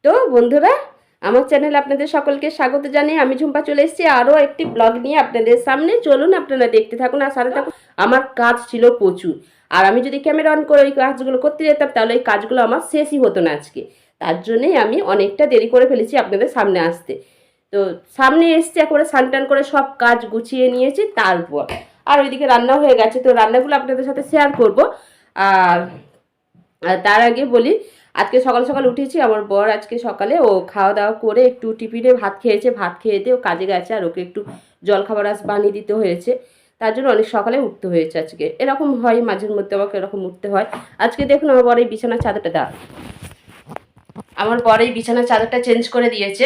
তো বন্ধুরা, আমার চ্যানেলে আপনাদের সকলকে স্বাগত জানিয়ে আমি ঝুম্পা চলে এসেছি আরও একটি ব্লগ নিয়ে আপনাদের সামনে। চলুন আপনারা দেখতে থাকুন আর সাথে থাকুন। আমার কাজ ছিল প্রচুর, আর আমি যদি ক্যামেরা অন করে ওই কাজগুলো করতে যেতাম তাহলে এই কাজগুলো আমার শেষই হতো না আজকে। তার জন্যেই আমি অনেকটা দেরি করে ফেলেছি আপনাদের সামনে আসতে। তো সামনে এসছে একেবারে স্নান করে সব কাজ গুছিয়ে নিয়েছি, তারপর আর ওইদিকে রান্না হয়ে গেছে। তো রান্নাগুলো আপনাদের সাথে শেয়ার করব। আর তার আগে বলি, আজকে সকাল সকাল উঠেছি। আমার বর আজকে সকালে ও খাওয়া দাওয়া করে একটু টিফিনে ভাত খেয়েছে, ভাত খেয়ে দিয়ে ও কাজে গেছে, আর ওকে একটু জলখাবার বানিয়ে দিতে হয়েছে। তার জন্য অনেক সকালে উঠতে হয়েছে আজকে। এরকম হয় মাঝের মধ্যে, আমাকে এরকম উঠতে হয়। আজকে দেখুন আমার বর এই বিছানার চাদরটা আমার বর এই বিছানার চাদরটা চেঞ্জ করে দিয়েছে।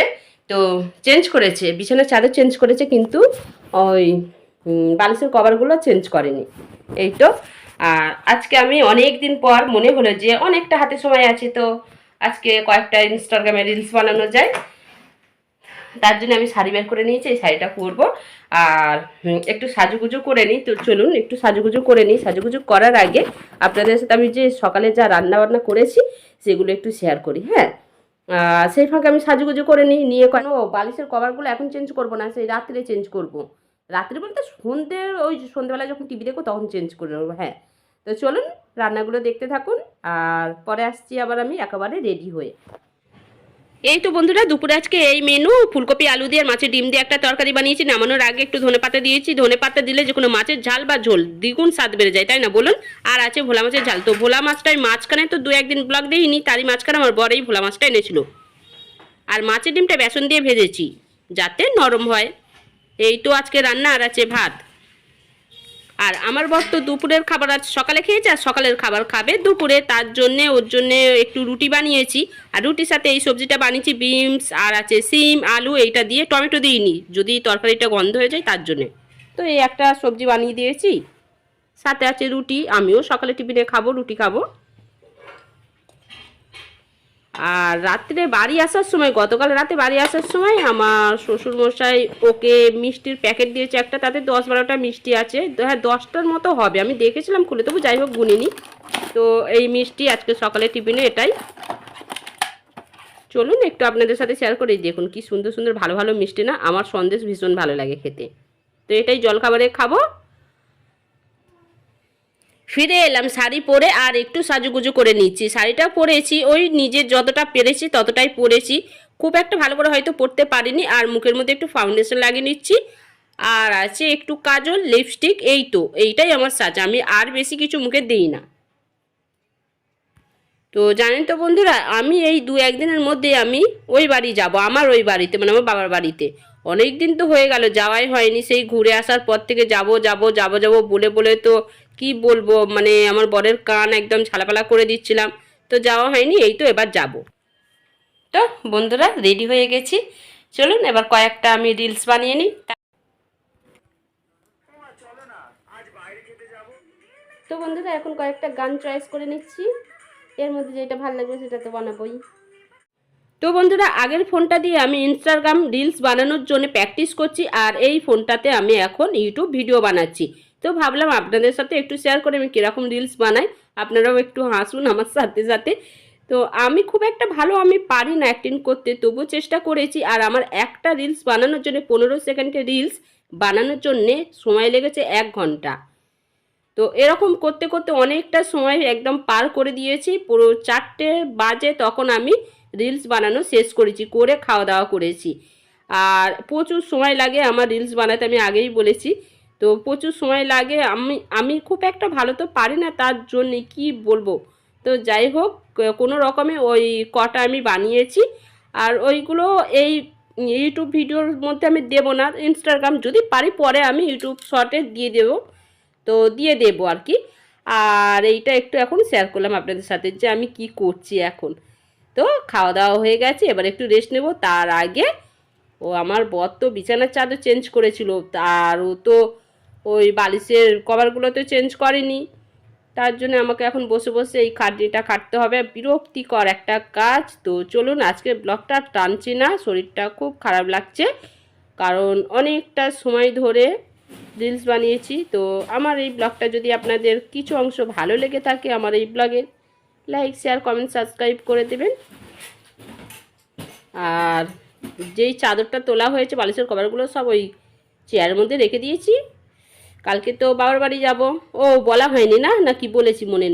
তো চেঞ্জ করেছে, বিছানার চাদর চেঞ্জ করেছে, কিন্তু ওই বালিশের কভারগুলো চেঞ্জ করেনি। এই তো। আর আজকে আমি অনেক দিন পর মনে হলো যে অনেকটা হাতে সময় আছে, তো আজকে কয়েকটা ইনস্টাগ্রামে রিলস বানানো যায়। তার জন্য আমি শাড়ি বের করে নিয়েছি, এই শাড়িটা পরবো। আর একটু সাজুগুজু করে নিই। তো চলুন একটু সাজুগুজু করে নিই। সাজুগুজু করার আগে আপনাদের সাথে আমি যে সকালে যা রান্না বান্না করেছি সেগুলো একটু শেয়ার করি। হ্যাঁ, সেই ফাঁকে আমি সাজুগুজু করে নিয়ে কেন বালিশের কভারগুলো এখন চেঞ্জ করব না, সেই রাত্রে চেঞ্জ করব। রাত্রে বলতে ওই সন্ধ্যেবেলায় যখন টিভি দেখবো তখন চেঞ্জ করে নেবো। হ্যাঁ, তো চলুন রান্নাগুলো দেখতে থাকুন, আর পরে আসছি আবার আমি একেবারে রেডি হয়ে। এই তো বন্ধুরা, দুপুরে আজকে এই মেনু ফুলকপি আলু দিয়ে মাছের ডিম দিয়ে একটা তরকারি বানিয়েছি। নামানোর আগে একটু ধনেপাতা দিয়েছি। ধনেপাতা দিলে যে কোনো মাছের ঝাল বা ঝোল দ্বিগুণ স্বাদ বেড়ে যায়, তাই না বলুন? আর আছে ভোলা মাছের ঝাল। তো ভোলা মাছটাই মাঝখানে তো দু একদিন ব্লগ দিইনি, তারই মাঝখানে আমার বর এই ভোলা মাছটা এনেছিল। আর মাছের ডিমটা বেসন দিয়ে ভেজেছি যাতে নরম হয়। এই তো আজকে রান্না, আর আছে ভাত। আর আমার বর তো দুপুরের খাবার আজ সকালে খেয়েছে, আর সকালের খাবার খাবে দুপুরে। তার জন্যে ওর জন্যে একটু রুটি বানিয়েছি, আর রুটির সাথে এই সবজিটা বানিয়েছি, বিনস আর আছে সিম আলু, এইটা দিয়ে টমেটো দিইনি, যদি তরকারিটা গন্ধ হয়ে যায় তার জন্যে। তো এই একটা সবজি বানিয়ে দিয়েছি, সাথে আছে রুটি। আমিও সকালে টিফিনে খাবো, রুটি খাবো। আর রাত্রে বাড়ি আসার সময়, গতকাল রাতে বাড়ি আসার সময় আমার শ্বশুরমশাই ওকে মিষ্টির প্যাকেট দিয়েছে একটা, তাতে 10-12টা মিষ্টি আছে। হ্যাঁ, 10টার মতো হবে, আমি দেখেছিলাম খুলে, তবু যাই হোক গুনিনি। তো এই মিষ্টি আজকে সকালে টিফিনে এটাই। চলুন একটু আপনাদের সাথে শেয়ার করে দেখুন কি সুন্দর সুন্দর ভালো ভালো মিষ্টি না, আমার সন্দেশ ভীষণ ভালো লাগে খেতে। তো এটাই জলখাবারে খাবো। ফিরে এলাম শাড়ি পরে, আর একটু সাজুগুজু করে নিচ্ছি। শাড়িটা পরেছি ওই নিজের যতটা পেরেছি ততটাই পরেছি, খুব একটা ভালো করে হয়তো পরতে পারিনি। আর মুখের মধ্যে একটু ফাউন্ডেশন লাগিয়ে নিচ্ছি, আর আছে একটু কাজল, লিপস্টিক। এই তো, এইটাই আমার সাজ, আমি আর বেশি কিছু মুখে দিই না। তো জানেন তো বন্ধুরা, আমি এই 2-1 দিনের মধ্যে আমি ওই বাড়ি যাব, আমার ওই বাড়িতে, মানে আমার বাবার বাড়িতে। অনেক দিন তো হয়ে গেল, যাওয়াই হয়নি। সেই ঘুরে আসার পর থেকে যাব যাব যাব যাব বলে বলে তো কি বলবো, মানে আমার বরের কান একদম ছালাপালা করে দিচ্ছিলাম। তো যাওয়া হয়নি, এই তো এবার যাব। তো বন্ধুরা রেডি হয়ে গেছি, চলুন এবার কয়েকটা আমি রিলস বানিয়ে নিই। তো বন্ধুরা এখন কয়েকটা গান চয়েস করে নিচ্ছি, এর মধ্যে যেটা ভালো লাগবে সেটা তো বানাবোই। তো বন্ধুরা, আগের ফোনটা দিয়ে আমি ইনস্টাগ্রাম রিলস বানানোর জন্য প্র্যাকটিস করছি, আর এই ফোনটাতে আমি এখন ইউটিউব ভিডিও বানাচ্ছি। তো ভাবলাম আপনাদের সাথে একটু শেয়ার করে আমি কীরকম রিলস বানাই, আপনারাও একটু হাসুন আমার সাথে সাথে। তো আমি খুব একটা ভালো আমি পারি না অ্যাক্টিং করতে, তবুও চেষ্টা করেছি। আর আমার একটা রিলস বানানোর জন্য 15 সেকেন্ডের রিলস বানানোর জন্যে সময় লেগেছে 1 ঘন্টা। তো এরকম করতে করতে অনেকটা সময় একদম পার করে দিয়েছি। পুরো 4টে বাজে তখন আমি রিলস বানানো শেষ করেছি, করে খাওয়া দাওয়া করেছি। আর প্রচুর সময় লাগে আমার রিলস বানাতে, আমি আগেই বলেছি। তো প্রচুর সময় লাগে, আমি খুব একটা ভালো তো পারি না, তার জন্যে কি বলবো। তো যাই হোক, কোনো রকমে ওই কটা আমি বানিয়েছি। আর ওইগুলো এই ইউটিউব ভিডিওর মধ্যে আমি দেবো না, ইনস্টাগ্রাম যদি পারি পরে আমি ইউটিউব শর্টে দিয়ে দেবো, তো দিয়ে দেবো আর কি। আর এইটা একটু এখন শেয়ার করলাম আপনাদের সাথে যে আমি কি করছি এখন। তো খাওয়া দাওয়া হয়ে গেছে, এবার একটু রেস্ট নেব। তার আগে আমার বর তো বিছানার চাদর চেঞ্জ করেছিল, আর ও তো ওই বালিশের কভারগুলো তো চেঞ্জ করেনি। তার জন্য আমাকে এখন বসে বসে এই খাটনিটা খাটতে হবে, বিরক্তিকর একটা কাজ। তো চলুন আজকে ব্লগটা টানছি না, শরীরটা খুব খারাপ লাগছে, কারণ অনেকটা সময় ধরে রিলস বানিয়েছি। তো আমার এই ব্লগটা যদি আপনাদের কিছু অংশ ভালো লেগে থাকে, আমার এই ব্লগে লাইক শেয়ার কমেন্ট সাবস্ক্রাইব করে দেবেন। আর যেই চাদরটা তোলা হয়েছে বালিশের কভারগুলো সব ওই চেয়ারের মধ্যে রেখে দিয়েছি। কালকে তো বাবার বাড়ি যাব। ও বলা হয়নি না, নাকি বলেছি মনে নেই।